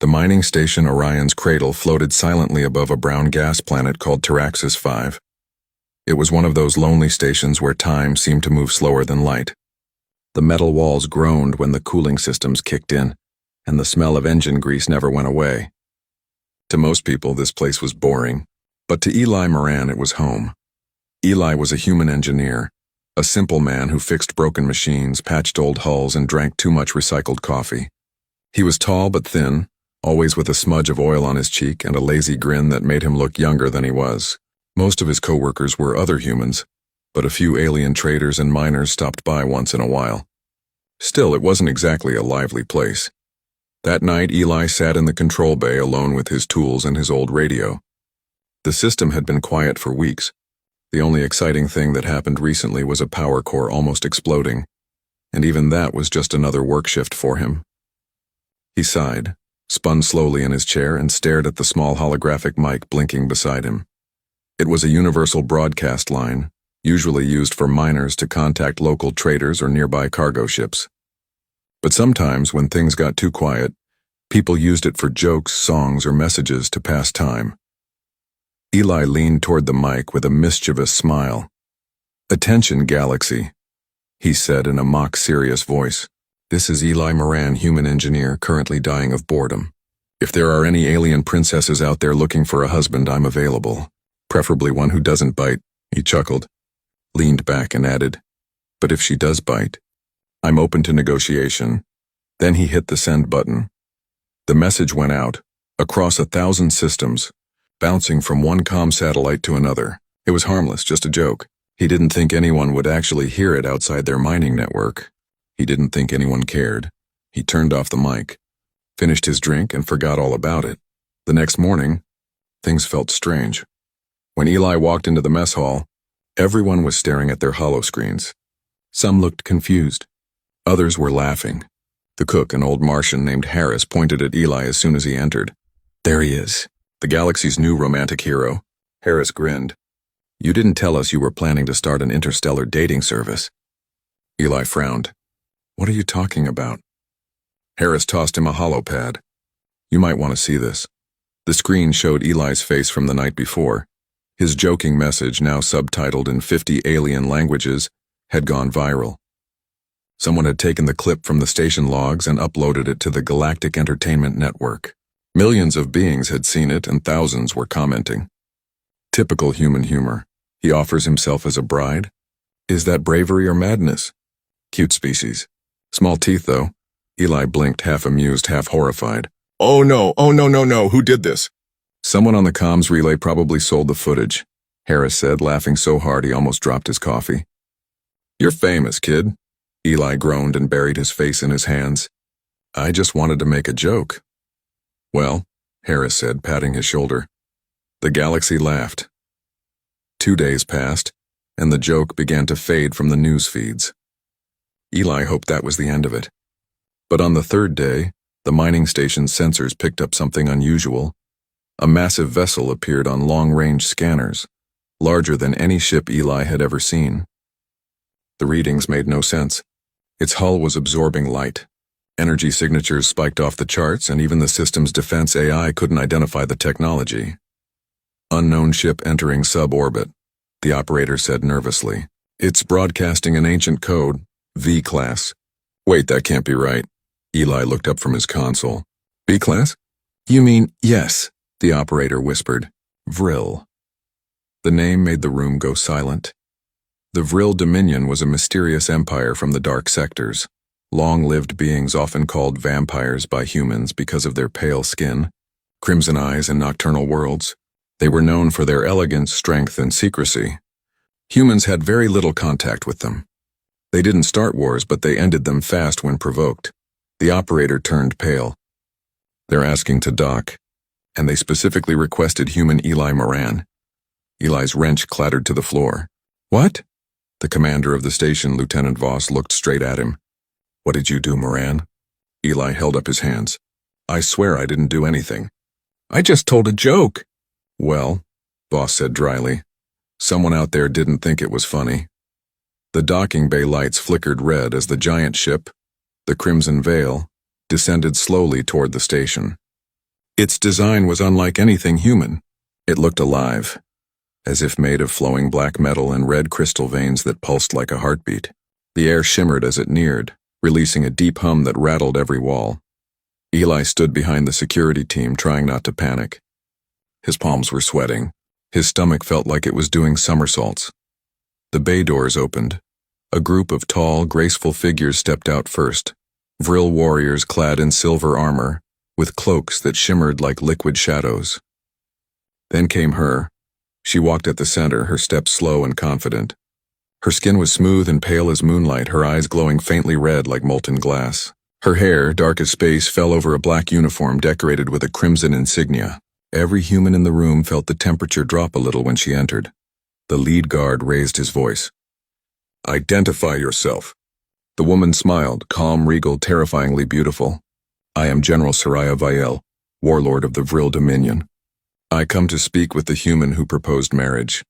The mining station Orion's cradle floated silently above a brown gas planet called Taraxis 5. It was one of those lonely stations where time seemed to move slower than light. The metal walls groaned when the cooling systems kicked in, and the smell of engine grease never went away. To most people, this place was boring, but to Eli Moran it was home. Eli was a human engineer, a simple man who fixed broken machines, patched old hulls, and drank too much recycled coffee. He was tall but thin, always with a smudge of oil on his cheek and a lazy grin that made him look younger than he was. Most of his co-workers were other humans, but a few alien traders and miners stopped by once in a while. Still, it wasn't exactly a lively place. That night, Eli sat in the control bay alone with his tools and his old radio. The system had been quiet for weeks. The only exciting thing that happened recently was a power core almost exploding, and even that was just another work shift for him. He sighed, spun slowly in his chair, and stared at the small holographic mic blinking beside him. It was a universal broadcast line, usually used for miners to contact local traders or nearby cargo ships. But sometimes, when things got too quiet, people used it for jokes, songs, or messages to pass time. Eli leaned toward the mic with a mischievous smile. "Attention, Galaxy," he said in a mock-serious voice. "This is Eli Moran, human engineer, currently dying of boredom. If there are any alien princesses out there looking for a husband, I'm available. Preferably one who doesn't bite." He chuckled, leaned back, and added, "But if she does bite, I'm open to negotiation." Then he hit the send button. The message went out, across 1,000 systems, bouncing from one comm satellite to another. It was harmless, just a joke. He didn't think anyone would actually hear it outside their mining network. He didn't think anyone cared. He turned off the mic, finished his drink, and forgot all about it. The next morning, things felt strange. When Eli walked into the mess hall, everyone was staring at their holoscreens. Some looked confused. Others were laughing. The cook, an old Martian named Harris, pointed at Eli as soon as he entered. "There he is, the galaxy's new romantic hero." Harris grinned. "You didn't tell us you were planning to start an interstellar dating service." Eli frowned. "What are you talking about?" Harris tossed him a holopad. "You might want to see this." The screen showed Eli's face from the night before. His joking message, now subtitled in 50 alien languages, had gone viral. Someone had taken the clip from the station logs and uploaded it to the Galactic Entertainment Network. Millions of beings had seen it, and thousands were commenting. Typical human humor. He offers himself as a bride? Is that bravery or madness? Cute species. Small teeth, though. Eli blinked, half amused, half horrified. Oh no, who did this?" "Someone on the comms relay probably sold the footage," Harris said, laughing so hard he almost dropped his coffee. "You're famous, kid." Eli groaned and buried his face in his hands. "I just wanted to make a joke." "Well," Harris said, patting his shoulder. The galaxy laughed. 2 days passed, and the joke began to fade from the news feeds. Eli hoped that was the end of it. But on the third day, the mining station's sensors picked up something unusual. A massive vessel appeared on long-range scanners, larger than any ship Eli had ever seen. The readings made no sense. Its hull was absorbing light. Energy signatures spiked off the charts, and even the system's defense AI couldn't identify the technology. "Unknown ship entering suborbit," the operator said nervously. "It's broadcasting an ancient code, V-class." "Wait, that can't be right." Eli looked up from his console. "V-class? You mean, yes," the operator whispered. "Vril." The name made the room go silent. The Vril Dominion was a mysterious empire from the dark sectors, long-lived beings often called vampires by humans because of their pale skin, crimson eyes, and nocturnal worlds. They were known for their elegance, strength, and secrecy. Humans had very little contact with them. They didn't start wars, but they ended them fast when provoked. The operator turned pale. "They're asking to dock, and they specifically requested human Eli Moran." Eli's wrench clattered to the floor. "What?" The commander of the station, Lieutenant Voss, looked straight at him. "What did you do, Moran?" Eli held up his hands. "I swear I didn't do anything. I just told a joke." "Well," Voss said dryly, "someone out there didn't think it was funny." The docking bay lights flickered red as the giant ship, the Crimson Veil, descended slowly toward the station. Its design was unlike anything human. It looked alive, as if made of flowing black metal and red crystal veins that pulsed like a heartbeat. The air shimmered as it neared, releasing a deep hum that rattled every wall. Eli stood behind the security team, trying not to panic. His palms were sweating. His stomach felt like it was doing somersaults. The bay doors opened. A group of tall, graceful figures stepped out first. Vril warriors clad in silver armor, with cloaks that shimmered like liquid shadows. Then came her. She walked at the center, her steps slow and confident. Her skin was smooth and pale as moonlight, her eyes glowing faintly red like molten glass. Her hair, dark as space, fell over a black uniform decorated with a crimson insignia. Every human in the room felt the temperature drop a little when she entered. The lead guard raised his voice. "Identify yourself." The woman smiled, calm, regal, terrifyingly beautiful. "I am General Soraya Viel, warlord of the Vril Dominion. I come to speak with the human who proposed marriage."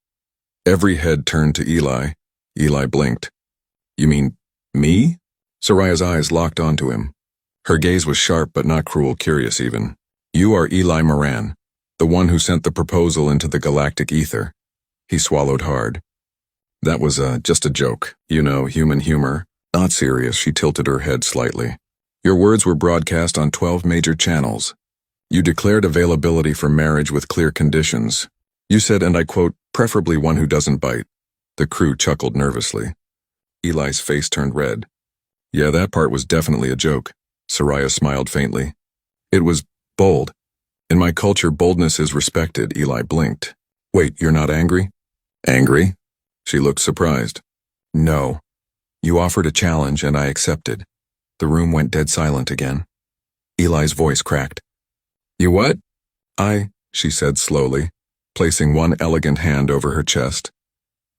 Every head turned to Eli. Eli blinked. "You mean me?" Soraya's eyes locked onto him. Her gaze was sharp but not cruel, curious even. "You are Eli Moran, the one who sent the proposal into the galactic ether." He swallowed hard. "That was just a joke. You know, human humor. Not serious." She tilted her head slightly. "Your words were broadcast on 12 major channels. You declared availability for marriage with clear conditions. You said, and I quote, preferably one who doesn't bite." The crew chuckled nervously. Eli's face turned red. "Yeah, that part was definitely a joke." Soraya smiled faintly. "It was bold. In my culture, boldness is respected." Eli blinked. "Wait, you're not angry?" "Angry?" She looked surprised. "No. You offered a challenge and I accepted." The room went dead silent again. Eli's voice cracked. "You what?" She said slowly, placing one elegant hand over her chest.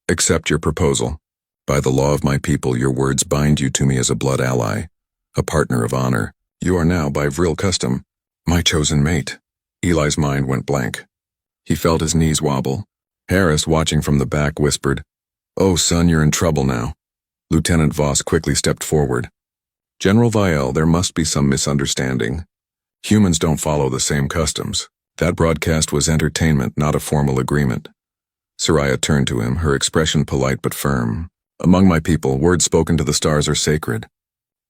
"Accept your proposal. By the law of my people, your words bind you to me as a blood ally, a partner of honor. You are now, by Vril custom, my chosen mate." Eli's mind went blank. He felt his knees wobble. Harris, watching from the back, whispered, "Oh, son, you're in trouble now." Lieutenant Voss quickly stepped forward. "General Viel, there must be some misunderstanding. Humans don't follow the same customs. That broadcast was entertainment, not a formal agreement." Soraya turned to him, her expression polite but firm. "Among my people, words spoken to the stars are sacred."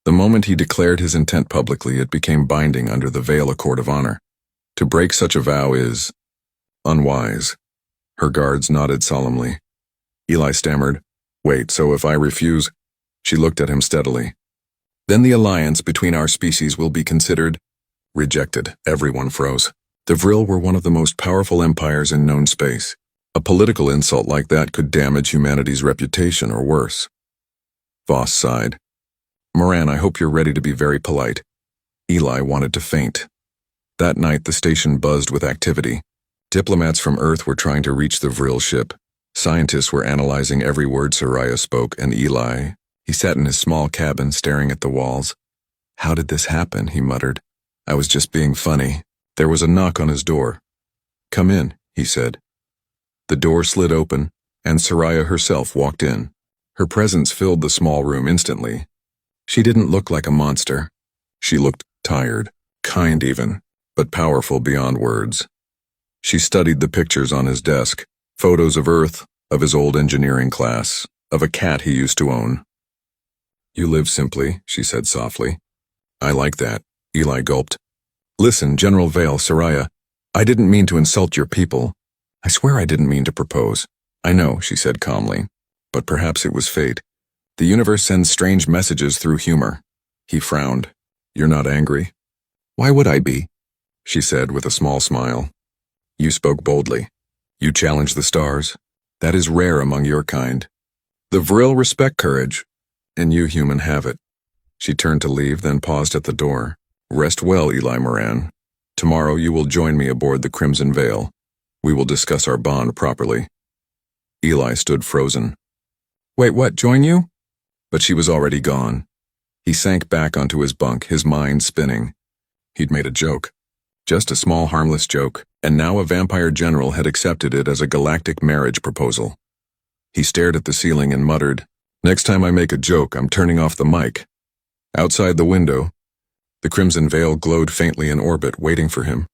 The moment he declared his intent publicly, it became binding under the Veil Accord of Honor. To break such a vow is unwise. Her guards nodded solemnly. Eli stammered, "Wait, so if I refuse?" She looked at him steadily. "Then the alliance between our species will be considered rejected." Everyone froze. The Vril were one of the most powerful empires in known space. A political insult like that could damage humanity's reputation or worse. Voss sighed. "Moran, I hope you're ready to be very polite." Eli wanted to faint. That night the station buzzed with activity. Diplomats from Earth were trying to reach the Vril ship. Scientists were analyzing every word Soraya spoke, and Eli, he sat in his small cabin staring at the walls. "How did this happen?" he muttered. "I was just being funny." There was a knock on his door. "Come in," he said. The door slid open, and Soraya herself walked in. Her presence filled the small room instantly. She didn't look like a monster. She looked tired, kind even, but powerful beyond words. She studied the pictures on his desk, photos of Earth, of his old engineering class, of a cat he used to own. "You live simply," she said softly. "I like that." Eli gulped. "Listen, General Vale, Soraya, I didn't mean to insult your people. I swear I didn't mean to propose." "I know," she said calmly, "but perhaps it was fate. The universe sends strange messages through humor." He frowned. "You're not angry?" "Why would I be?" she said with a small smile. "You spoke boldly. You challenged the stars. That is rare among your kind. The Vril respect courage, and you human have it." She turned to leave, then paused at the door. "Rest well, Eli Moran. Tomorrow you will join me aboard the Crimson Veil. We will discuss our bond properly." Eli stood frozen. "Wait, what, join you?" But she was already gone. He sank back onto his bunk, his mind spinning. He'd made a joke. Just a small, harmless joke, and now a vampire general had accepted it as a galactic marriage proposal. He stared at the ceiling and muttered, "Next time I make a joke, I'm turning off the mic." Outside the window, the Crimson Veil glowed faintly in orbit, waiting for him.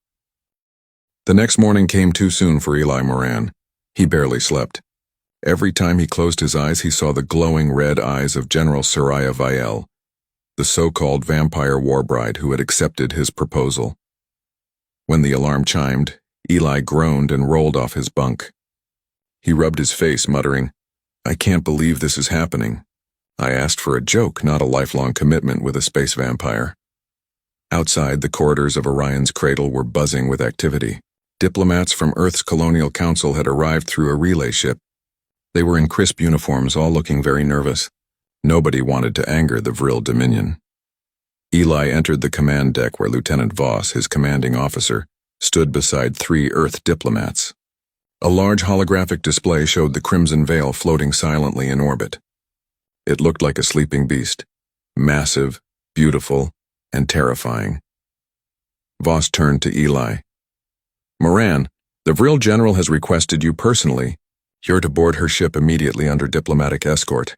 The next morning came too soon for Eli Moran. He barely slept. Every time he closed his eyes, he saw the glowing red eyes of General Soraya Viel, the so-called vampire warbride who had accepted his proposal. When the alarm chimed, Eli groaned and rolled off his bunk. He rubbed his face, muttering, "I can't believe this is happening. I asked for a joke, not a lifelong commitment with a space vampire." Outside, the corridors of Orion's cradle were buzzing with activity. Diplomats from Earth's Colonial Council had arrived through a relay ship. They were in crisp uniforms, all looking very nervous. Nobody wanted to anger the Vril Dominion. Eli entered the command deck where Lieutenant Voss, his commanding officer, stood beside 3 Earth diplomats. A large holographic display showed the Crimson Veil floating silently in orbit. It looked like a sleeping beast, massive, beautiful, and terrifying. Voss turned to Eli. "Moran, the Vril General has requested you personally. You're to board her ship immediately under diplomatic escort."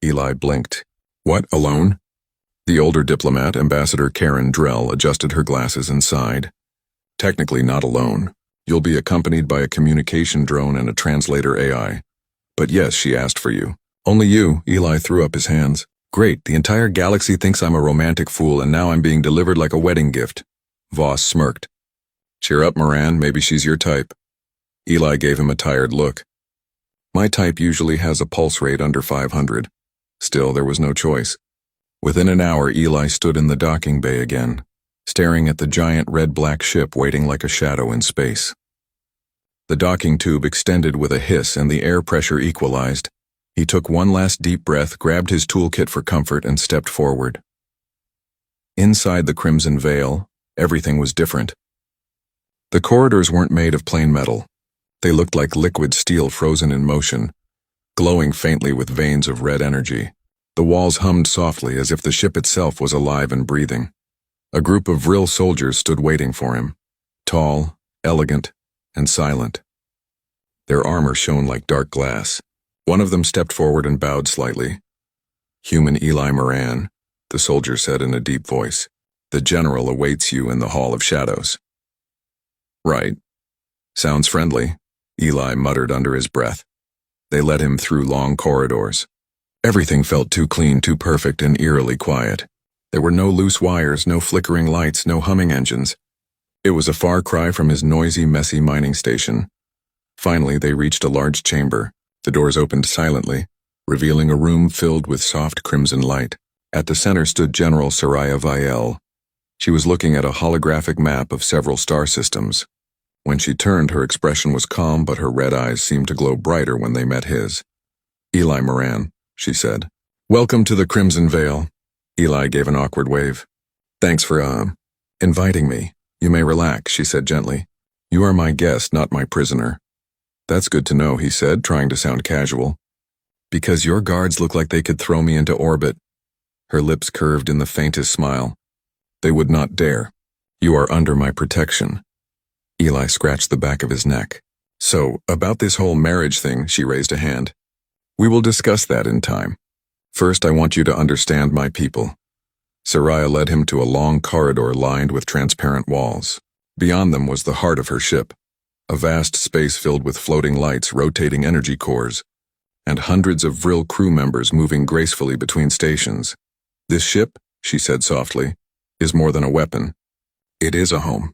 Eli blinked. "What, alone?" The older diplomat, Ambassador Karen Drell, adjusted her glasses and sighed. "Technically not alone. You'll be accompanied by a communication drone and a translator AI. But yes, she asked for you." "Only you," Eli threw up his hands. "Great, the entire galaxy thinks I'm a romantic fool and now I'm being delivered like a wedding gift." Voss smirked. "Cheer up, Moran, maybe she's your type." Eli gave him a tired look. "My type usually has a pulse rate under 500. Still, there was no choice. Within an hour, Eli stood in the docking bay again, staring at the giant red-black ship waiting like a shadow in space. The docking tube extended with a hiss and the air pressure equalized. He took one last deep breath, grabbed his toolkit for comfort, and stepped forward. Inside the Crimson Veil, everything was different. The corridors weren't made of plain metal. They looked like liquid steel frozen in motion, glowing faintly with veins of red energy. The walls hummed softly as if the ship itself was alive and breathing. A group of Vril soldiers stood waiting for him, tall, elegant, and silent. Their armor shone like dark glass. One of them stepped forward and bowed slightly. "Human Eli Moran," the soldier said in a deep voice. "The general awaits you in the Hall of Shadows." "Right. Sounds friendly," Eli muttered under his breath. They led him through long corridors. Everything felt too clean, too perfect, and eerily quiet. There were no loose wires, no flickering lights, no humming engines. It was a far cry from his noisy, messy mining station. Finally, they reached a large chamber. The doors opened silently, revealing a room filled with soft crimson light. At the center stood General Soraya Viel. She was looking at a holographic map of several star systems. When she turned, her expression was calm, but her red eyes seemed to glow brighter when they met his. "Eli Moran," she said. "Welcome to the Crimson Veil." Eli gave an awkward wave. "Thanks for, inviting me. You may relax," she said gently. "You are my guest, not my prisoner." "That's good to know," he said, trying to sound casual. "Because your guards look like they could throw me into orbit." Her lips curved in the faintest smile. "They would not dare. You are under my protection." Eli scratched the back of his neck. "So, about this whole marriage thing," she raised a hand. "We will discuss that in time. First, I want you to understand my people." Soraya led him to a long corridor lined with transparent walls. Beyond them was the heart of her ship, a vast space filled with floating lights, rotating energy cores, and hundreds of Vril crew members moving gracefully between stations. "This ship," she said softly, "is more than a weapon. It is a home.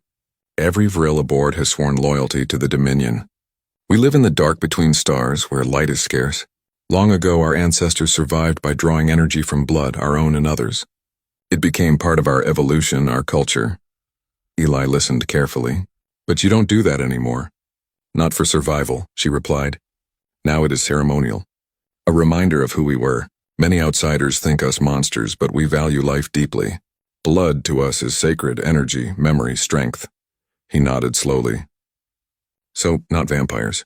Every Vril aboard has sworn loyalty to the Dominion. We live in the dark between stars, where light is scarce. Long ago, our ancestors survived by drawing energy from blood, our own and others. It became part of our evolution, our culture." Eli listened carefully. "But you don't do that anymore." "Not for survival," she replied. "Now it is ceremonial. A reminder of who we were. Many outsiders think us monsters, but we value life deeply. Blood to us is sacred energy, memory, strength." He nodded slowly. "So, not vampires.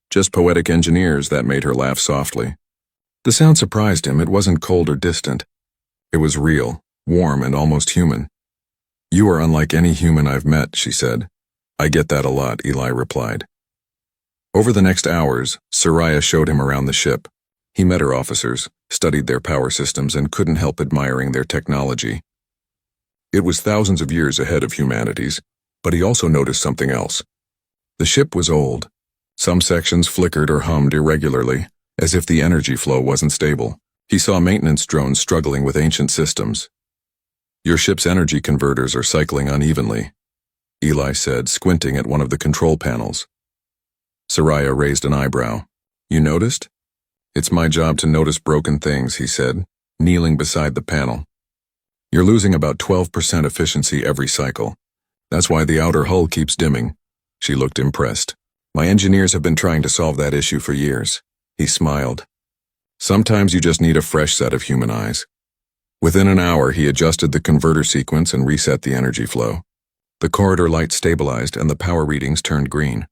Just poetic engineers," that made her laugh softly. The sound surprised him. It wasn't cold or distant. It was real, warm, and almost human. "You are unlike any human I've met," she said. "I get that a lot," Eli replied. Over the next hours, Soraya showed him around the ship. He met her officers, studied their power systems, and couldn't help admiring their technology. It was thousands of years ahead of humanity's, but he also noticed something else. The ship was old. Some sections flickered or hummed irregularly, as if the energy flow wasn't stable. He saw maintenance drones struggling with ancient systems. Your ship's energy converters are cycling unevenly, Eli said, squinting at one of the control panels. Soraya raised an eyebrow. You noticed? It's my job to notice broken things, he said, kneeling beside the panel. You're losing about 12% efficiency every cycle. That's why the outer hull keeps dimming. She looked impressed. My engineers have been trying to solve that issue for years. He smiled. Sometimes you just need a fresh set of human eyes. Within an hour, he adjusted the converter sequence and reset the energy flow. The corridor light stabilized and the power readings turned green.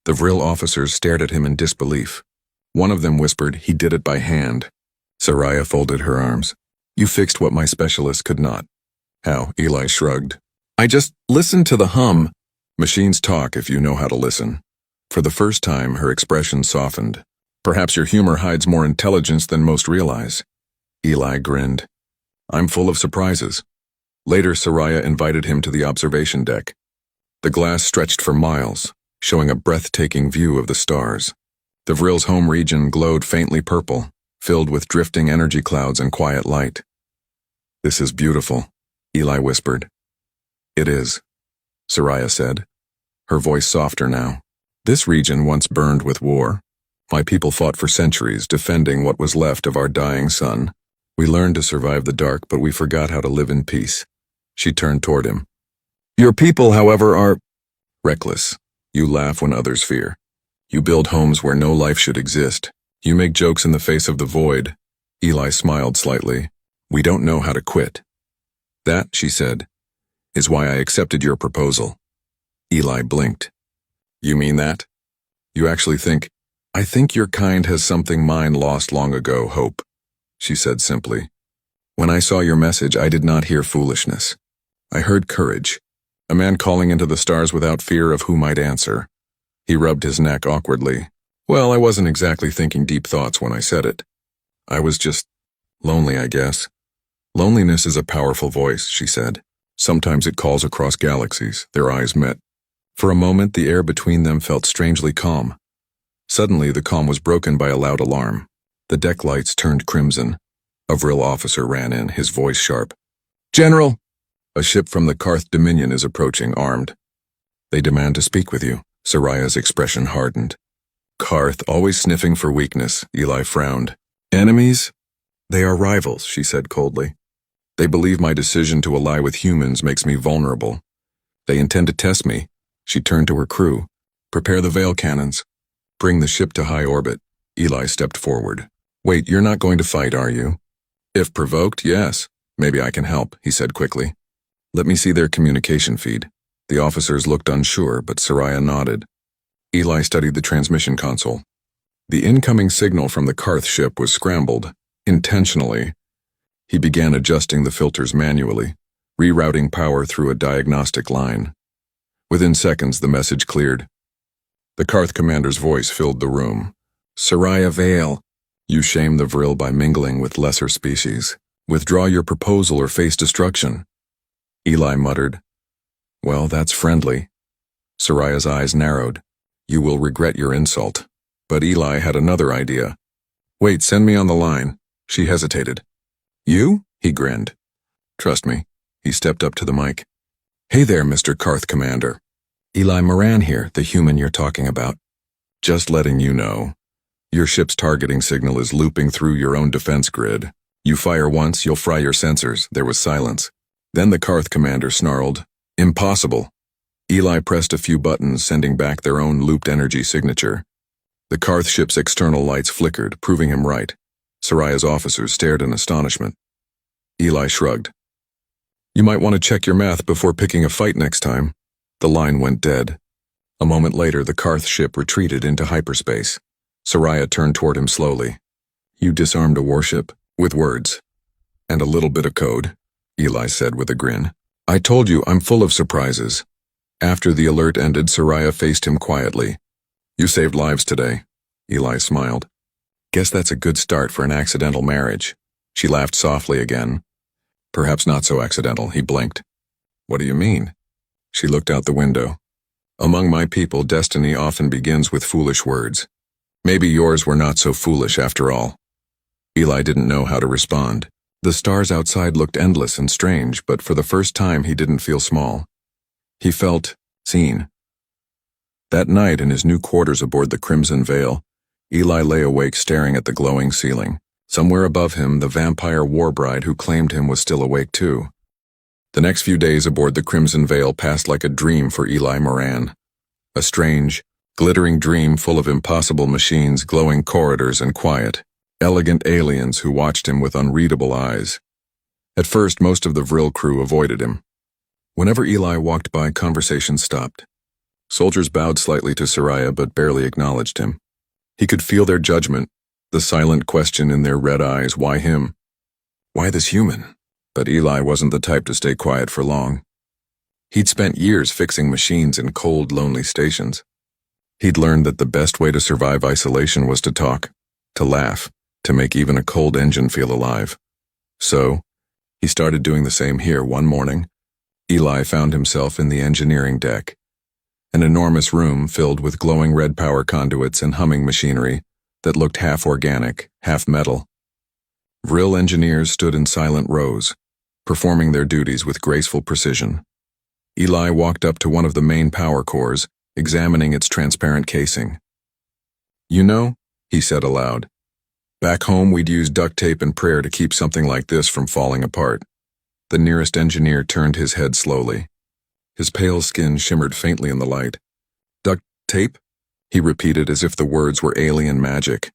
The Vril officers stared at him in disbelief. One of them whispered, he did it by hand. Soraya folded her arms. You fixed what my specialist could not. How? Eli shrugged. I just listened to the hum. Machines talk if you know how to listen. For the first time, her expression softened. Perhaps your humor hides more intelligence than most realize. Eli grinned. I'm full of surprises. Later, Soraya invited him to the observation deck. The glass stretched for miles, showing a breathtaking view of the stars. The Vril's home region glowed faintly purple, filled with drifting energy clouds and quiet light. This is beautiful, Eli whispered. It is, Soraya said, her voice softer now. This region once burned with war. My people fought for centuries, defending what was left of our dying sun. We learned to survive the dark, but we forgot how to live in peace. She turned toward him. Your people, however, are reckless. You laugh when others fear. You build homes where no life should exist. You make jokes in the face of the void. Eli smiled slightly. We don't know how to quit. That, she said, is why I accepted your proposal. Eli blinked. You mean that? You actually think, I think your kind has something mine lost long ago, hope, she said simply. When I saw your message, I did not hear foolishness. I heard courage, a man calling into the stars without fear of who might answer. He rubbed his neck awkwardly. Well, I wasn't exactly thinking deep thoughts when I said it. I was just lonely, I guess. Loneliness is a powerful voice, she said. Sometimes it calls across galaxies. Their eyes met. For a moment, the air between them felt strangely calm. Suddenly, the calm was broken by a loud alarm. The deck lights turned crimson. A Vril officer ran in, his voice sharp. General! A ship from the Karth Dominion is approaching, armed. They demand to speak with you. Soraya's expression hardened. Karth, always sniffing for weakness, Eli frowned. Enemies? They are rivals, she said coldly. They believe my decision to ally with humans makes me vulnerable. They intend to test me. She turned to her crew. Prepare the veil cannons. Bring the ship to high orbit. Eli stepped forward. Wait, you're not going to fight, are you? If provoked, yes. Maybe I can help, he said quickly. Let me see their communication feed. The officers looked unsure, but Soraya nodded. Eli studied the transmission console. The incoming signal from the Karth ship was scrambled, intentionally. He began adjusting the filters manually, rerouting power through a diagnostic line. Within seconds, the message cleared. The Karth commander's voice filled the room. Soraya Vale, you shame the Vril by mingling with lesser species. Withdraw your proposal or face destruction. Eli muttered. Well, that's friendly. Soraya's eyes narrowed. You will regret your insult. But Eli had another idea. Wait, send me on the line. She hesitated. You? He grinned. Trust me. He stepped up to the mic. Hey there, Mr. Karth Commander. Eli Moran here, the human you're talking about. Just letting you know. Your ship's targeting signal is looping through your own defense grid. You fire once, you'll fry your sensors. There was silence. Then the Karth commander snarled, Impossible. Eli pressed a few buttons, sending back their own looped energy signature. The Karth ship's external lights flickered, proving him right. Soraya's officers stared in astonishment. Eli shrugged. You might want to check your math before picking a fight next time. The line went dead. A moment later, the Karth ship retreated into hyperspace. Soraya turned toward him slowly. You disarmed a warship? With words. And a little bit of code, Eli said with a grin. I told you I'm full of surprises. After the alert ended, Soraya faced him quietly. You saved lives today. Eli smiled. Guess that's a good start for an accidental marriage. She laughed softly again. Perhaps not so accidental, he blinked. What do you mean? She looked out the window. Among my people, destiny often begins with foolish words. Maybe yours were not so foolish after all. Eli didn't know how to respond. The stars outside looked endless and strange, but for the first time he didn't feel small. He felt seen. That night in his new quarters aboard the Crimson Veil, Eli lay awake staring at the glowing ceiling. Somewhere above him, the vampire warbride who claimed him was still awake too. The next few days aboard the Crimson Veil passed like a dream for Eli Moran. A strange, glittering dream full of impossible machines, glowing corridors, and quiet, elegant aliens who watched him with unreadable eyes. At first, most of the Vril crew avoided him. Whenever Eli walked by, conversation stopped. Soldiers bowed slightly to Soraya but barely acknowledged him. He could feel their judgment, the silent question in their red eyes, why him? Why this human? But Eli wasn't the type to stay quiet for long. He'd spent years fixing machines in cold, lonely stations. He'd learned that the best way to survive isolation was to talk, to laugh, to make even a cold engine feel alive. So, he started doing the same here. One morning, Eli found himself in the engineering deck. An enormous room filled with glowing red power conduits and humming machinery that looked half organic, half metal. Vril engineers stood in silent rows, performing their duties with graceful precision. Eli walked up to one of the main power cores, examining its transparent casing. "You know," he said aloud, "back home we'd use duct tape and prayer to keep something like this from falling apart." The nearest engineer turned his head slowly. His pale skin shimmered faintly in the light. "Duct tape?" he repeated as if the words were alien magic.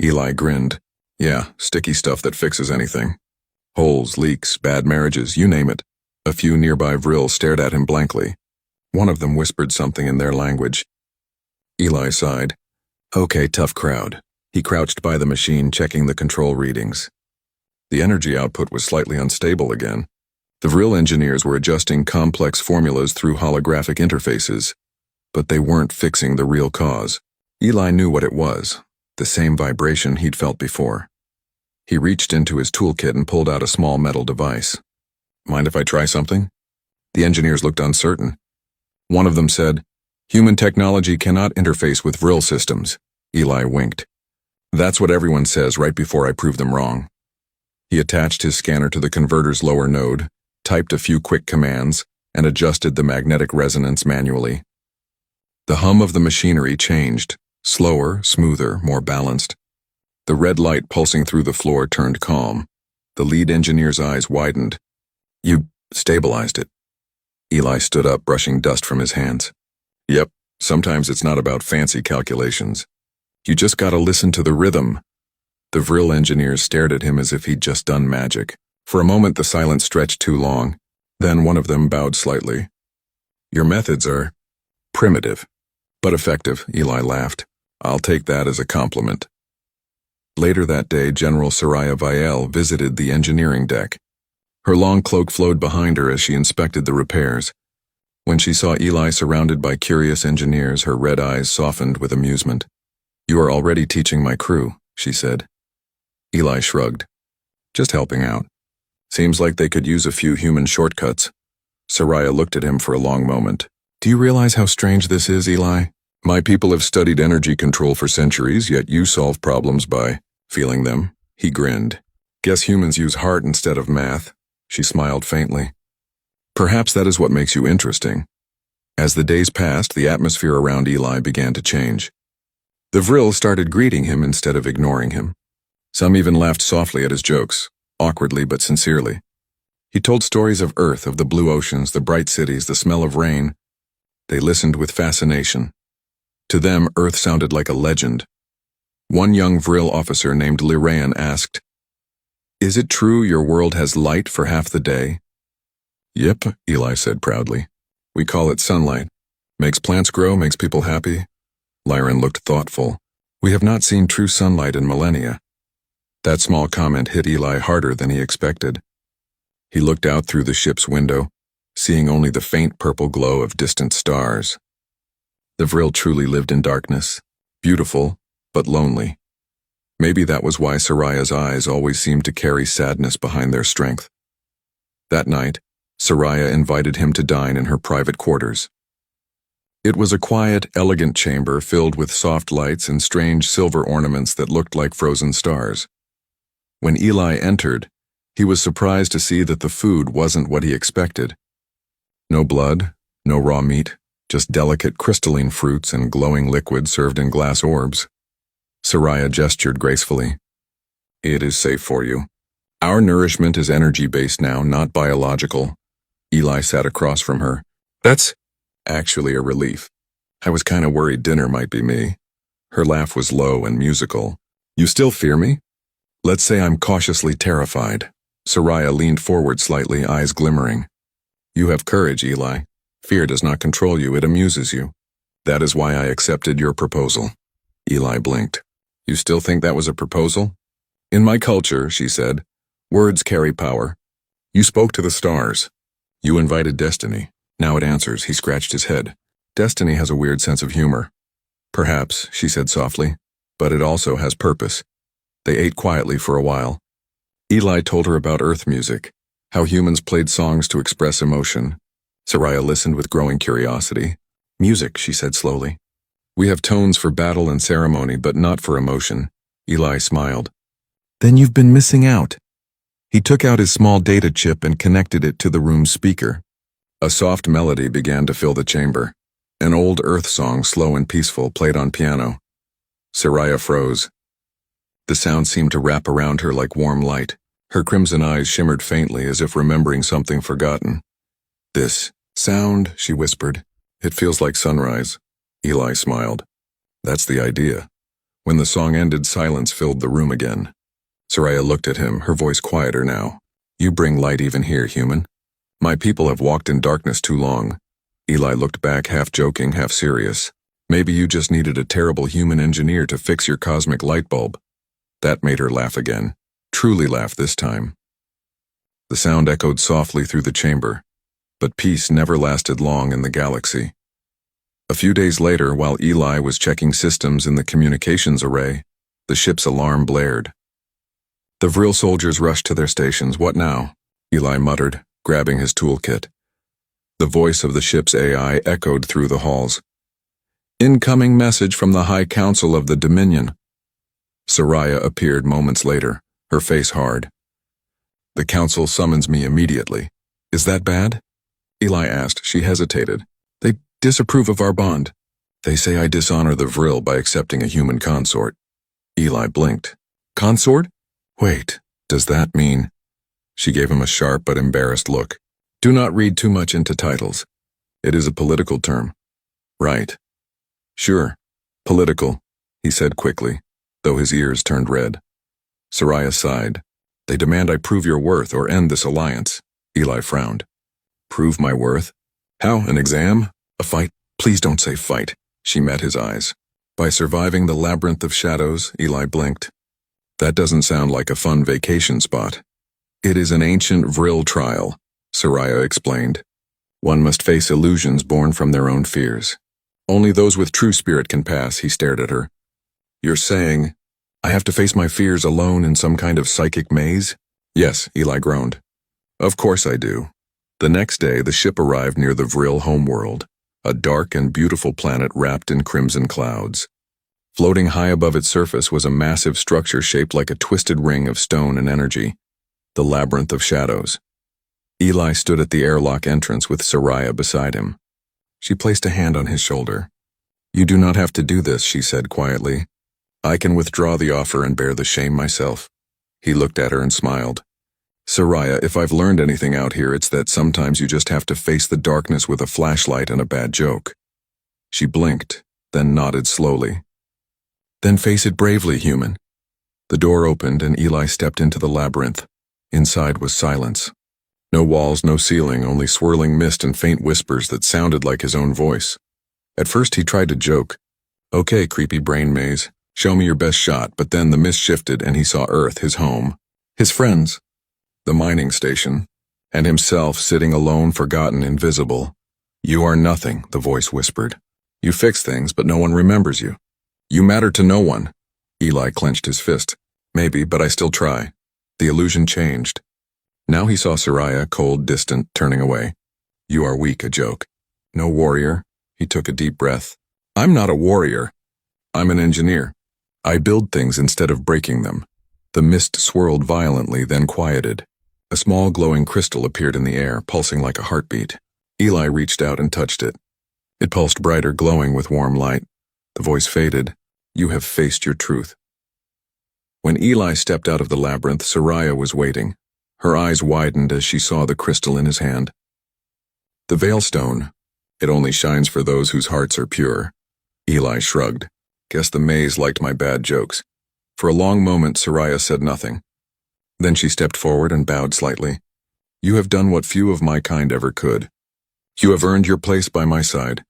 Eli grinned. "Yeah, sticky stuff that fixes anything. Holes, leaks, bad marriages, you name it." A few nearby Vril stared at him blankly. One of them whispered something in their language. Eli sighed. "Okay, tough crowd." He crouched by the machine, checking the control readings. The energy output was slightly unstable again. The Vril engineers were adjusting complex formulas through holographic interfaces, but they weren't fixing the real cause. Eli knew what it was, the same vibration he'd felt before. He reached into his toolkit and pulled out a small metal device. "Mind if I try something?" The engineers looked uncertain. One of them said, "Human technology cannot interface with Vril systems." Eli winked. "That's what everyone says right before I prove them wrong." He attached his scanner to the converter's lower node, typed a few quick commands, and adjusted the magnetic resonance manually. The hum of the machinery changed, slower, smoother, more balanced. The red light pulsing through the floor turned calm. The lead engineer's eyes widened. "You stabilized it." Eli stood up, brushing dust from his hands. "Yep, sometimes it's not about fancy calculations. You just gotta listen to the rhythm." The Vril engineers stared at him as if he'd just done magic. For a moment the silence stretched too long. Then one of them bowed slightly. "Your methods are primitive, but effective," Eli laughed. "I'll take that as a compliment." Later that day, General Soraya Vielle visited the engineering deck. Her long cloak flowed behind her as she inspected the repairs. When she saw Eli surrounded by curious engineers, her red eyes softened with amusement. "You are already teaching my crew," she said. Eli shrugged. "Just helping out. Seems like they could use a few human shortcuts." Soraya looked at him for a long moment. "Do you realize how strange this is, Eli? My people have studied energy control for centuries, yet you solve problems by feeling them." He grinned. "Guess humans use heart instead of math." She smiled faintly. "Perhaps that is what makes you interesting." As the days passed, the atmosphere around Eli began to change. The Vril started greeting him instead of ignoring him. Some even laughed softly at his jokes, awkwardly but sincerely. He told stories of Earth, of the blue oceans, the bright cities, the smell of rain. They listened with fascination. To them, Earth sounded like a legend. One young Vril officer named Lirayan asked, "Is it true your world has light for half the day?" "Yep," Eli said proudly. "We call it sunlight. Makes plants grow, makes people happy." Lyran looked thoughtful. "We have not seen true sunlight in millennia." That small comment hit Eli harder than he expected. He looked out through the ship's window, seeing only the faint purple glow of distant stars. The Vril truly lived in darkness, beautiful, but lonely. Maybe that was why Soraya's eyes always seemed to carry sadness behind their strength. That night, Soraya invited him to dine in her private quarters. It was a quiet, elegant chamber filled with soft lights and strange silver ornaments that looked like frozen stars. When Eli entered, he was surprised to see that the food wasn't what he expected. No blood, no raw meat, just delicate crystalline fruits and glowing liquid served in glass orbs. Soraya gestured gracefully. It is safe for you. Our nourishment is energy-based now, not biological. Eli sat across from her. That's actually a relief. I was kind of worried dinner might be me. Her laugh was low and musical. You still fear me? Let's say I'm cautiously terrified. Soraya leaned forward slightly, eyes glimmering. You have courage, Eli. Fear does not control you, it amuses you. That is why I accepted your proposal. Eli blinked. You still think that was a proposal? In my culture, she said, words carry power. You spoke to the stars. You invited destiny. Now it answers, he scratched his head. Destiny has a weird sense of humor. Perhaps, she said softly, but it also has purpose. They ate quietly for a while. Eli told her about earth music, how humans played songs to express emotion. Soraya listened with growing curiosity. Music, she said slowly. We have tones for battle and ceremony, but not for emotion. Eli smiled. Then you've been missing out. He took out his small data chip and connected it to the room's speaker. A soft melody began to fill the chamber. An old earth song, slow and peaceful, played on piano. Soraya froze. The sound seemed to wrap around her like warm light. Her crimson eyes shimmered faintly as if remembering something forgotten. This sound, she whispered. It feels like sunrise. Eli smiled. That's the idea. When the song ended, silence filled the room again. Soraya looked at him, her voice quieter now. You bring light even here, human. My people have walked in darkness too long. Eli looked back, half joking, half serious. Maybe you just needed a terrible human engineer to fix your cosmic light bulb. That made her laugh again. Truly laugh this time. The sound echoed softly through the chamber, but peace never lasted long in the galaxy. A few days later, while Eli was checking systems in the communications array, the ship's alarm blared. The Vril soldiers rushed to their stations. What now? Eli muttered, grabbing his toolkit. The voice of the ship's AI echoed through the halls. Incoming message from the High Council of the Dominion. Soraya appeared moments later, her face hard. The council summons me immediately. Is that bad? Eli asked. She hesitated. They disapprove of our bond. They say I dishonor the Vril by accepting a human consort. Eli blinked. Consort? Wait, does that mean? She gave him a sharp but embarrassed look. Do not read too much into titles. It is a political term. Right. Sure. Political, he said quickly, though his ears turned red. Soraya sighed. They demand I prove your worth or end this alliance. Eli frowned. Prove my worth? How, an exam? A fight? Please don't say fight. She met his eyes. By surviving the labyrinth of shadows, Eli blinked. That doesn't sound like a fun vacation spot. It is an ancient Vril trial, Soraya explained. One must face illusions born from their own fears. Only those with true spirit can pass, he stared at her. You're saying, I have to face my fears alone in some kind of psychic maze? Yes, Eli groaned. Of course I do. The next day, the ship arrived near the Vril homeworld, a dark and beautiful planet wrapped in crimson clouds. Floating high above its surface was a massive structure shaped like a twisted ring of stone and energy, the labyrinth of shadows. Eli stood at the airlock entrance with Soraya beside him. She placed a hand on his shoulder. You do not have to do this, she said quietly. I can withdraw the offer and bear the shame myself. He looked at her and smiled. Soraya, if I've learned anything out here, it's that sometimes you just have to face the darkness with a flashlight and a bad joke. She blinked, then nodded slowly. Then face it bravely, human. The door opened and Eli stepped into the labyrinth. Inside was silence. No walls, no ceiling, only swirling mist and faint whispers that sounded like his own voice. At first he tried to joke. Okay, creepy brain maze, show me your best shot, but then the mist shifted and he saw Earth, his home, his friends, the mining station, and himself sitting alone, forgotten, invisible. You are nothing, the voice whispered. You fix things, but no one remembers you. You matter to no one. Eli clenched his fist. Maybe, but I still try. The illusion changed. Now he saw Soraya, cold, distant, turning away. You are weak, a joke. No warrior, He took a deep breath. I'm not a warrior. I'm an engineer. I build things instead of breaking them. The mist swirled violently, then quieted. A small glowing crystal appeared in the air, pulsing like a heartbeat. Eli reached out and touched it. It pulsed brighter, glowing with warm light. The voice faded. You have faced your truth. When Eli stepped out of the labyrinth, Soraya was waiting. Her eyes widened as she saw the crystal in his hand. The Veilstone. It only shines for those whose hearts are pure. Eli shrugged. Guess the maze liked my bad jokes. For a long moment, Soraya said nothing. Then she stepped forward and bowed slightly. You have done what few of my kind ever could. You have earned your place by my side.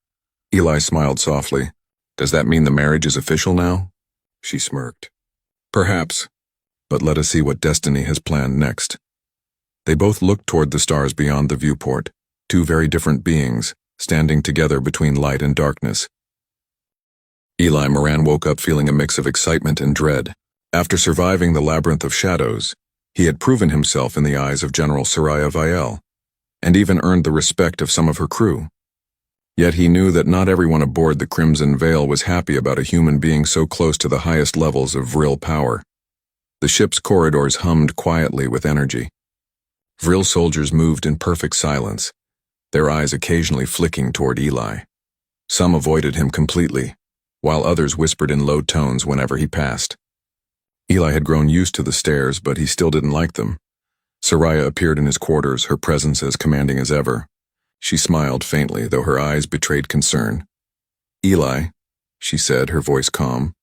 Eli smiled softly. Does that mean the marriage is official now? She smirked. Perhaps, but let us see what destiny has planned next. They both looked toward the stars beyond the viewport, two very different beings, standing together between light and darkness. Eli Moran woke up feeling a mix of excitement and dread. After surviving the labyrinth of shadows, he had proven himself in the eyes of General Soraya Viel, and even earned the respect of some of her crew. Yet he knew that not everyone aboard the Crimson Veil was happy about a human being so close to the highest levels of Vril power. The ship's corridors hummed quietly with energy. Vril soldiers moved in perfect silence, their eyes occasionally flicking toward Eli. Some avoided him completely, while others whispered in low tones whenever he passed. Eli had grown used to the stares, but he still didn't like them. Soraya appeared in his quarters, her presence as commanding as ever. She smiled faintly, though her eyes betrayed concern. Eli, she said, her voice calm.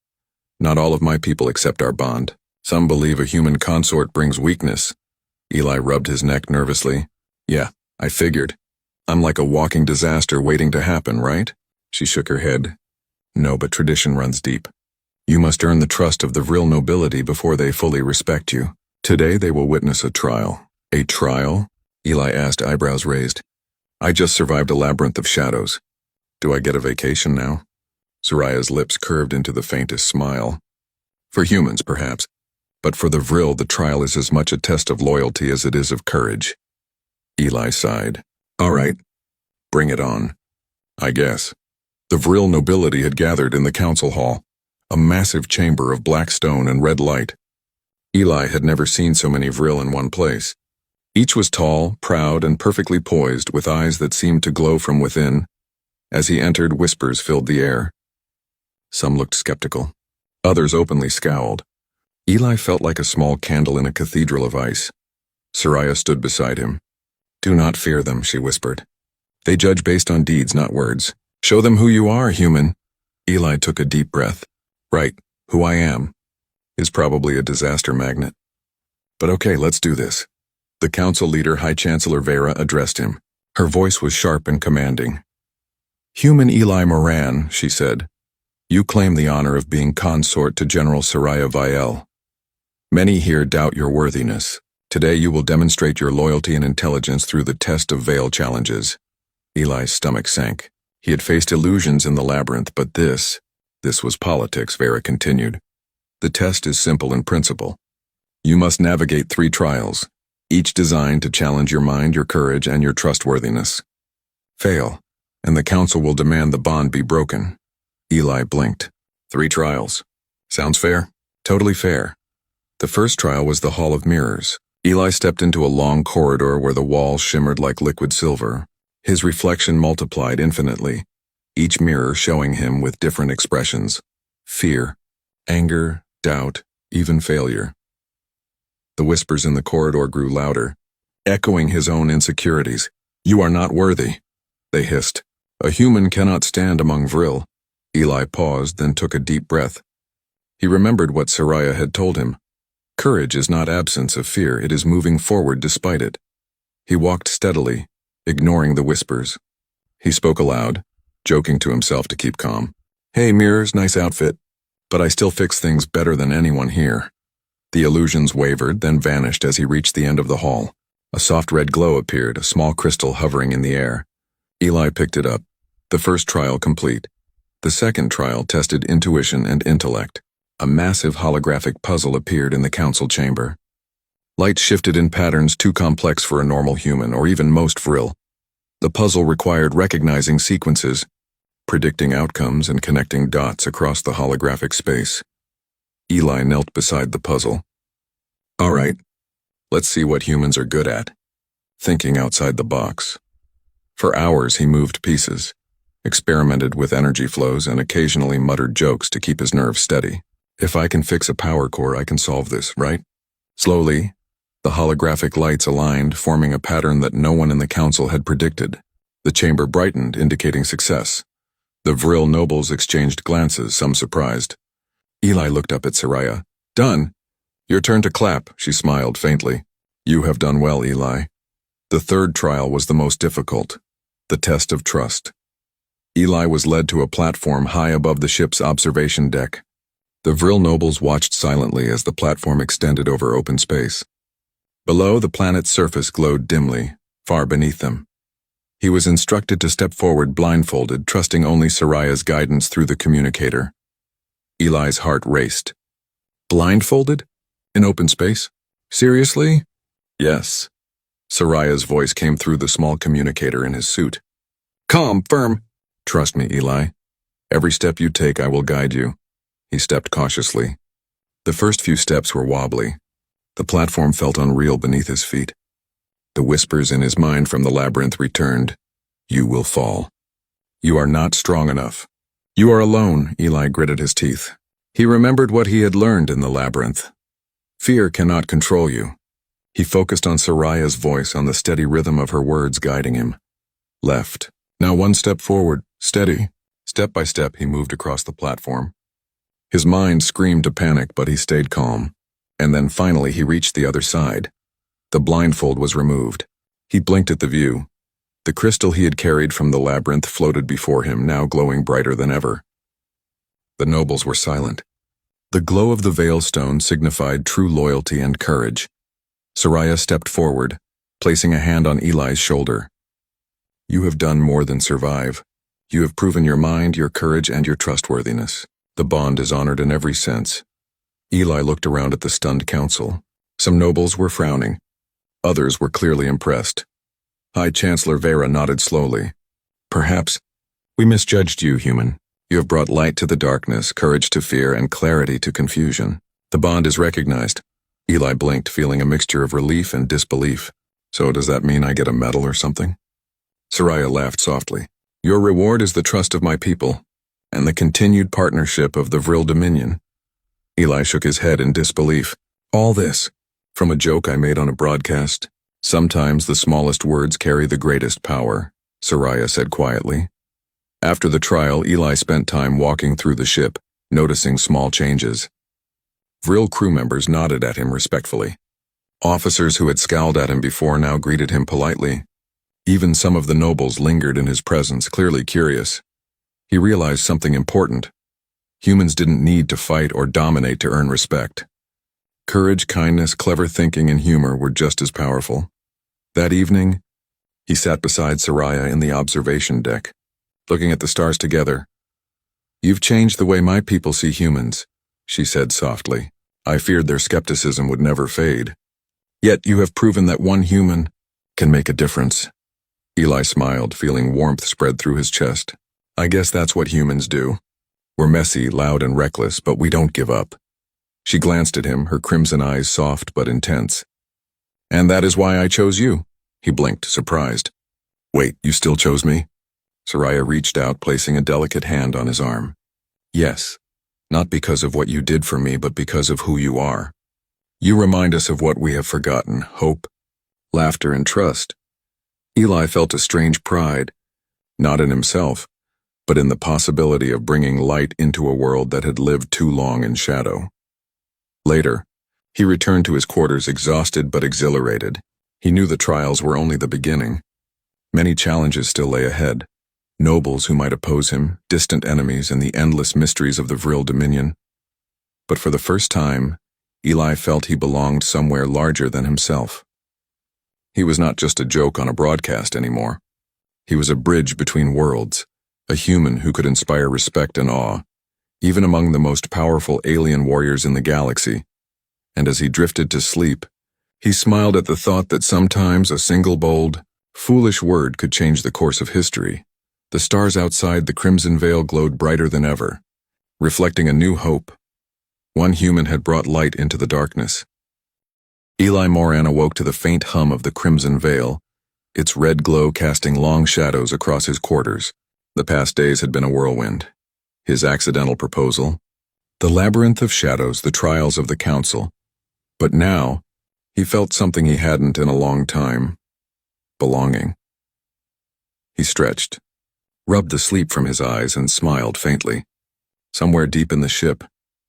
Not all of my people accept our bond. Some believe a human consort brings weakness. Eli rubbed his neck nervously. Yeah, I figured. I'm like a walking disaster waiting to happen, right? She shook her head. No, but tradition runs deep. You must earn the trust of the Vril nobility before they fully respect you. Today they will witness a trial. A trial? Eli asked, eyebrows raised. I just survived a labyrinth of shadows. Do I get a vacation now? Soraya's lips curved into the faintest smile. For humans, perhaps. But for the Vril, the trial is as much a test of loyalty as it is of courage. Eli sighed. All right. Bring it on. I guess. The Vril nobility had gathered in the council hall, a massive chamber of black stone and red light. Eli had never seen so many Vril in one place. Each was tall, proud, and perfectly poised, with eyes that seemed to glow from within. As he entered, whispers filled the air. Some looked skeptical. Others openly scowled. Eli felt like a small candle in a cathedral of ice. Soraya stood beside him. Do not fear them, she whispered. They judge based on deeds, not words. Show them who you are, human. Eli took a deep breath. Right, who I am is probably a disaster magnet. But okay, let's do this. The council leader, High Chancellor Vera, addressed him. Her voice was sharp and commanding. Human Eli Moran, she said, you claim the honor of being consort to General Soraya Viel. Many here doubt your worthiness. Today you will demonstrate your loyalty and intelligence through the test of Veil challenges. Eli's stomach sank. He had faced illusions in the labyrinth, but this was politics, Vera continued. The test is simple in principle. You must navigate 3 trials, each designed to challenge your mind, your courage, and your trustworthiness. Fail, and the council will demand the bond be broken. Eli blinked. 3 trials. Sounds fair? Totally fair. The first trial was the Hall of Mirrors. Eli stepped into a long corridor where the walls shimmered like liquid silver. His reflection multiplied infinitely, each mirror showing him with different expressions. Fear, anger, doubt, even failure. The whispers in the corridor grew louder, echoing his own insecurities. You are not worthy, they hissed. A human cannot stand among Vril. Eli paused, then took a deep breath. He remembered what Soraya had told him. Courage is not absence of fear, it is moving forward despite it. He walked steadily, ignoring the whispers. He spoke aloud, joking to himself to keep calm. Hey, mirrors, nice outfit, but I still fix things better than anyone here. The illusions wavered, then vanished as he reached the end of the hall. A soft red glow appeared, a small crystal hovering in the air. Eli picked it up. The first trial complete. The second trial tested intuition and intellect. A massive holographic puzzle appeared in the council chamber. Light shifted in patterns too complex for a normal human or even most Vril. The puzzle required recognizing sequences, predicting outcomes and connecting dots across the holographic space. Eli knelt beside the puzzle. All right, let's see what humans are good at. Thinking outside the box. For hours he moved pieces, experimented with energy flows, and occasionally muttered jokes to keep his nerves steady. If I can fix a power core, I can solve this, right? Slowly, the holographic lights aligned, forming a pattern that no one in the council had predicted. The chamber brightened, indicating success. The Vril nobles exchanged glances, some surprised. Eli looked up at Soraya. Done. Your turn to clap, she smiled faintly. You have done well, Eli. The third trial was the most difficult, the test of trust. Eli was led to a platform high above the ship's observation deck. The Vril nobles watched silently as the platform extended over open space. Below, the planet's surface glowed dimly, far beneath them. He was instructed to step forward blindfolded, trusting only Soraya's guidance through the communicator. Eli's heart raced. Blindfolded? In open space? Seriously? Yes. Soraya's voice came through the small communicator in his suit. Calm, firm. Trust me, Eli. Every step you take, I will guide you. He stepped cautiously. The first few steps were wobbly. The platform felt unreal beneath his feet. The whispers in his mind from the labyrinth returned. You will fall. You are not strong enough. You are alone, Eli gritted his teeth. He remembered what he had learned in the labyrinth. Fear cannot control you. He focused on Soraya's voice, on the steady rhythm of her words guiding him. Left. Now one step forward. Steady. Step by step, he moved across the platform. His mind screamed to panic, but he stayed calm. And then finally he reached the other side. The blindfold was removed. He blinked at the view. The crystal he had carried from the labyrinth floated before him, now glowing brighter than ever. The nobles were silent. The glow of the veil stone signified true loyalty and courage. Soraya stepped forward, placing a hand on Eli's shoulder. You have done more than survive. You have proven your mind, your courage, and your trustworthiness. The bond is honored in every sense. Eli looked around at the stunned council. Some nobles were frowning. Others were clearly impressed. High Chancellor Vera nodded slowly. Perhaps we misjudged you, human. You have brought light to the darkness, courage to fear, and clarity to confusion. The bond is recognized. Eli blinked, feeling a mixture of relief and disbelief. So does that mean I get a medal or something? Soraya laughed softly. Your reward is the trust of my people, and the continued partnership of the Vril Dominion. Eli shook his head in disbelief. All this, from a joke I made on a broadcast? Sometimes the smallest words carry the greatest power, Soraya said quietly. After the trial, Eli spent time walking through the ship, noticing small changes. Vril crew members nodded at him respectfully. Officers who had scowled at him before now greeted him politely. Even some of the nobles lingered in his presence, clearly curious. He realized something important. Humans didn't need to fight or dominate to earn respect. Courage, kindness, clever thinking, and humor were just as powerful. That evening, he sat beside Soraya in the observation deck, looking at the stars together. You've changed the way my people see humans, she said softly. I feared their skepticism would never fade. Yet you have proven that one human can make a difference. Eli smiled, feeling warmth spread through his chest. I guess that's what humans do. We're messy, loud, and reckless, but we don't give up. She glanced at him, her crimson eyes soft but intense. And that is why I chose you. He blinked, surprised. Wait, you still chose me? Soraya reached out, placing a delicate hand on his arm. Yes, not because of what you did for me, but because of who you are. You remind us of what we have forgotten, hope, laughter, and trust. Eli felt a strange pride, not in himself, but in the possibility of bringing light into a world that had lived too long in shadow. Later, he returned to his quarters exhausted but exhilarated. He knew the trials were only the beginning. Many challenges still lay ahead. Nobles who might oppose him, distant enemies, and the endless mysteries of the Vril Dominion. But for the first time, Eli felt he belonged somewhere larger than himself. He was not just a joke on a broadcast anymore. He was a bridge between worlds, a human who could inspire respect and awe, even among the most powerful alien warriors in the galaxy. And as he drifted to sleep, he smiled at the thought that sometimes a single bold, foolish word could change the course of history. The stars outside the crimson veil glowed brighter than ever, reflecting a new hope. One human had brought light into the darkness. Eli Moran awoke to the faint hum of the crimson veil, its red glow casting long shadows across his quarters. The past days had been a whirlwind. His accidental proposal, the labyrinth of shadows, the trials of the council. But now, he felt something he hadn't in a long time. Belonging. He stretched, rubbed the sleep from his eyes, and smiled faintly. Somewhere deep in the ship,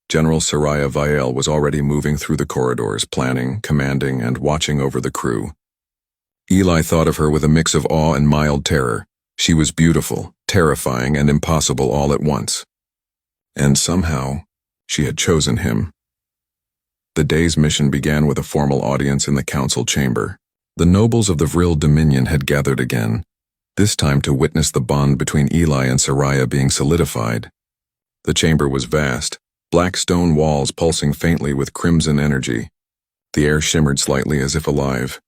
General Soraya Viale was already moving through the corridors, planning, commanding, and watching over the crew. Eli thought of her with a mix of awe and mild terror. She was beautiful, terrifying, and impossible all at once. And somehow, she had chosen him. The day's mission began with a formal audience in the council chamber. The nobles of the Vril Dominion had gathered again, this time to witness the bond between Eli and Soraya being solidified. The chamber was vast, black stone walls pulsing faintly with crimson energy. The air shimmered slightly as if alive.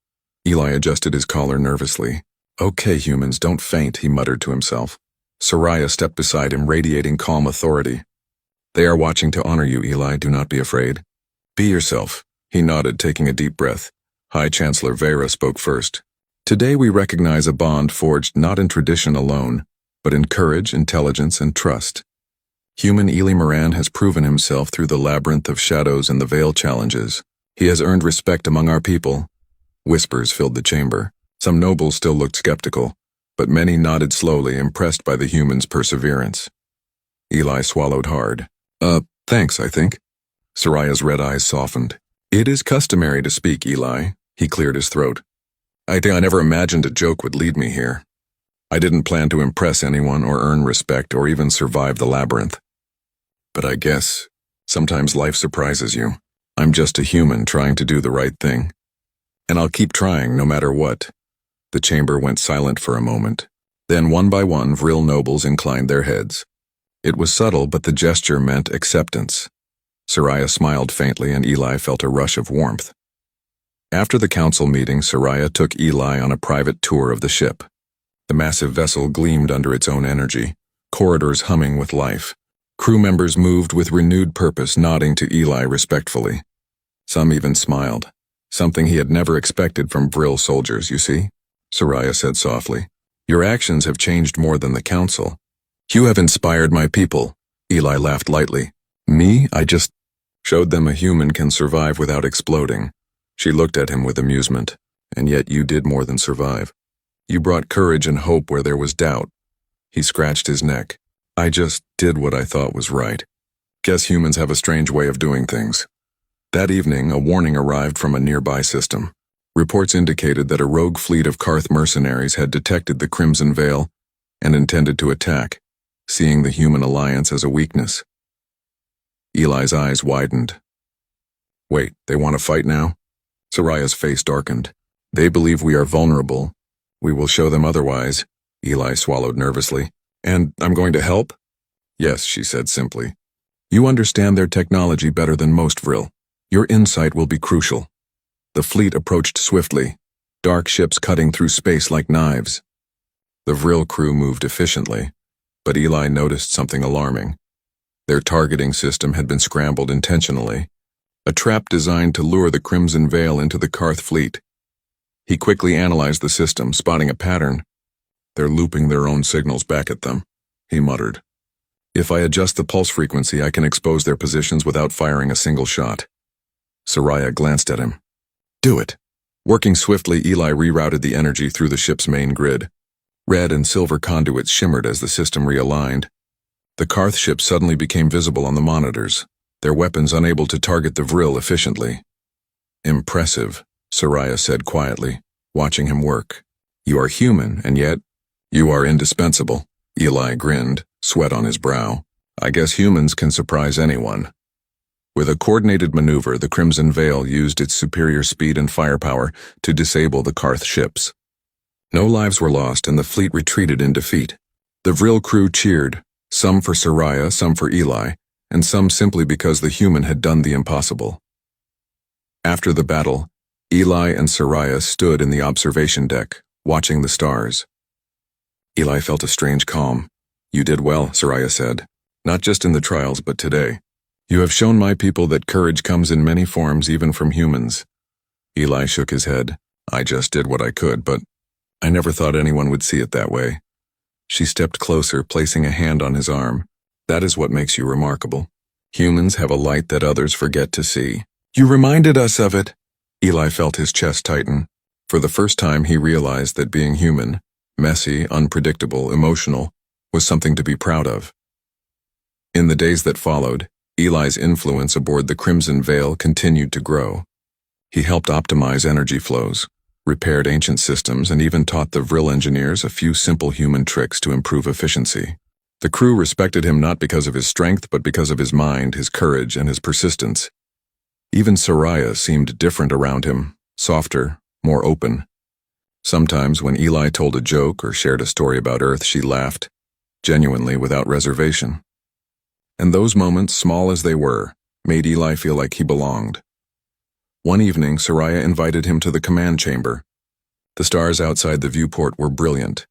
Eli adjusted his collar nervously. "Okay, humans, don't faint," he muttered to himself. Soraya stepped beside him, radiating calm authority. "They are watching to honor you, Eli. Do not be afraid. Be yourself." He nodded, taking a deep breath. High Chancellor Vera spoke first. "Today we recognize a bond forged not in tradition alone, but in courage, intelligence, and trust. Human Eli Moran has proven himself through the labyrinth of shadows and the veil challenges. He has earned respect among our people." Whispers filled the chamber. Some nobles still looked skeptical, but many nodded slowly, impressed by the human's perseverance. Eli swallowed hard. Thanks, I think." Soraya's red eyes softened. "It is customary to speak, Eli." He cleared his throat. "I never imagined a joke would lead me here. I didn't plan to impress anyone or earn respect or even survive the labyrinth. But I guess sometimes life surprises you. I'm just a human trying to do the right thing. And I'll keep trying no matter what." The chamber went silent for a moment. Then one by one, Vril nobles inclined their heads. It was subtle, but the gesture meant acceptance. Soraya smiled faintly, and Eli felt a rush of warmth. After the council meeting, Soraya took Eli on a private tour of the ship. The massive vessel gleamed under its own energy, corridors humming with life. Crew members moved with renewed purpose, nodding to Eli respectfully. Some even smiled, something he had never expected from Vril soldiers, you see, Soraya said softly. "Your actions have changed more than the council. You have inspired my people." Eli laughed lightly. "Me? I just showed them a human can survive without exploding." She looked at him with amusement. "And yet you did more than survive. You brought courage and hope where there was doubt." He scratched his neck. "I just did what I thought was right. Guess humans have a strange way of doing things." That evening, a warning arrived from a nearby system. Reports indicated that a rogue fleet of Karth mercenaries had detected the Crimson Veil and intended to attack, seeing the human alliance as a weakness. Eli's eyes widened. "Wait, they want to fight now?" Soraya's face darkened. "They believe we are vulnerable. We will show them otherwise." Eli swallowed nervously. "And I'm going to help?" "Yes," she said simply. "You understand their technology better than most, Vril. Your insight will be crucial." The fleet approached swiftly, dark ships cutting through space like knives. The Vril crew moved efficiently, but Eli noticed something alarming. Their targeting system had been scrambled intentionally, a trap designed to lure the Crimson Veil into the Karth fleet. He quickly analyzed the system, spotting a pattern. "They're looping their own signals back at them," he muttered. "If I adjust the pulse frequency, I can expose their positions without firing a single shot." Soraya glanced at him. "Do it." Working swiftly, Eli rerouted the energy through the ship's main grid. Red and silver conduits shimmered as the system realigned. The Karth ship suddenly became visible on the monitors, their weapons unable to target the Vril efficiently. "Impressive," Soraya said quietly, watching him work. "You are human, and yet you are indispensable." Eli grinned, sweat on his brow. "I guess humans can surprise anyone." With a coordinated maneuver, the Crimson Veil used its superior speed and firepower to disable the Karth ships. No lives were lost, and the fleet retreated in defeat. The Vril crew cheered, some for Soraya, some for Eli, and some simply because the human had done the impossible. After the battle, Eli and Soraya stood in the observation deck, watching the stars. Eli felt a strange calm. You did well, Soraya said. Not just in the trials, but today. You have shown my people that courage comes in many forms, even from humans. Eli shook his head. I just did what I could, but I never thought anyone would see it that way. She stepped closer, placing a hand on his arm. That is what makes you remarkable. Humans have a light that others forget to see. You reminded us of it. Eli felt his chest tighten. For the first time, he realized that being human, messy, unpredictable, emotional, was something to be proud of. In the days that followed, Eli's influence aboard the Crimson Veil continued to grow. He helped optimize energy flows, repaired ancient systems, and even taught the Vril engineers a few simple human tricks to improve efficiency. The crew respected him not because of his strength, but because of his mind, his courage, and his persistence. Even Soraya seemed different around him, softer, more open. Sometimes when Eli told a joke or shared a story about Earth, she laughed, genuinely without reservation. And those moments, small as they were, made Eli feel like he belonged. One evening, Soraya invited him to the command chamber. The stars outside the viewport were brilliant,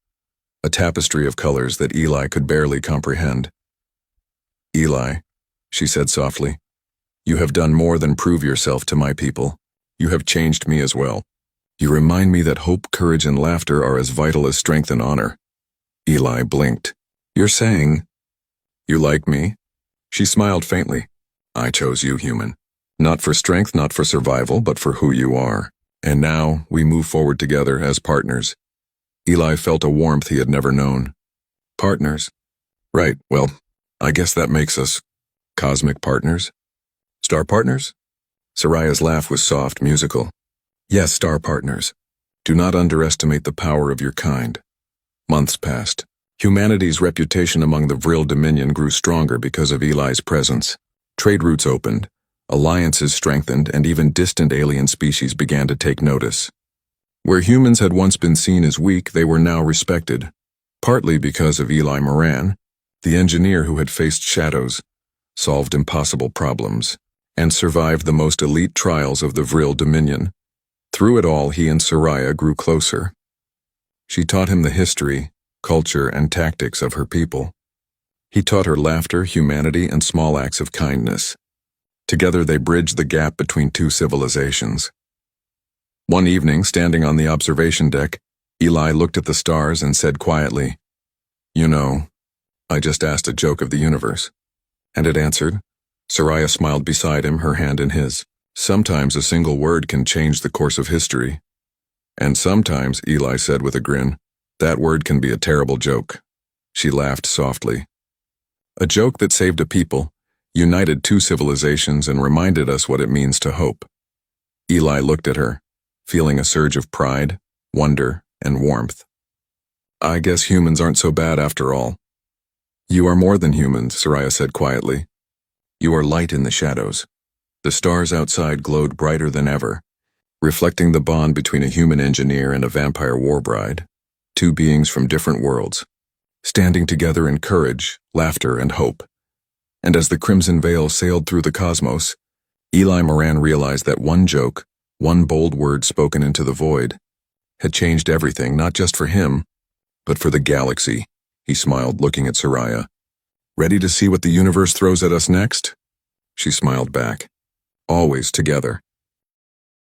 a tapestry of colors that Eli could barely comprehend. Eli, she said softly, you have done more than prove yourself to my people. You have changed me as well. You remind me that hope, courage, and laughter are as vital as strength and honor. Eli blinked. You're saying, you like me? She smiled faintly. I chose you, human. Not for strength, not for survival, but for who you are. And now we move forward together as partners. Eli felt a warmth he had never known. Partners? Right, well, I guess that makes us cosmic partners? Star partners? Soraya's laugh was soft, musical. Yes, star partners. Do not underestimate the power of your kind. Months passed. Humanity's reputation among the Vril Dominion grew stronger because of Eli's presence. Trade routes opened, alliances strengthened, and even distant alien species began to take notice. Where humans had once been seen as weak, they were now respected, partly because of Eli Moran, the engineer who had faced shadows, solved impossible problems, and survived the most elite trials of the Vril Dominion. Through it all, he and Soraya grew closer. She taught him the history, culture, and tactics of her people. He taught her laughter, humanity, and small acts of kindness. Together they bridged the gap between two civilizations. One evening, standing on the observation deck, Eli looked at the stars and said quietly, You know, I just asked a joke of the universe. And it answered. Soraya smiled beside him, her hand in his. Sometimes a single word can change the course of history. And sometimes, Eli said with a grin, that word can be a terrible joke. She laughed softly. A joke that saved a people, united two civilizations, and reminded us what it means to hope. Eli looked at her, feeling a surge of pride, wonder, and warmth. I guess humans aren't so bad after all. You are more than humans, Soraya said quietly. You are light in the shadows. The stars outside glowed brighter than ever, reflecting the bond between a human engineer and a vampire warbride, two beings from different worlds, standing together in courage, laughter, and hope. And as the Crimson Veil sailed through the cosmos, Eli Moran realized that one joke, one bold word spoken into the void, had changed everything, not just for him, but for the galaxy. He smiled, looking at Soraya. Ready to see what the universe throws at us next? She smiled back. Always together.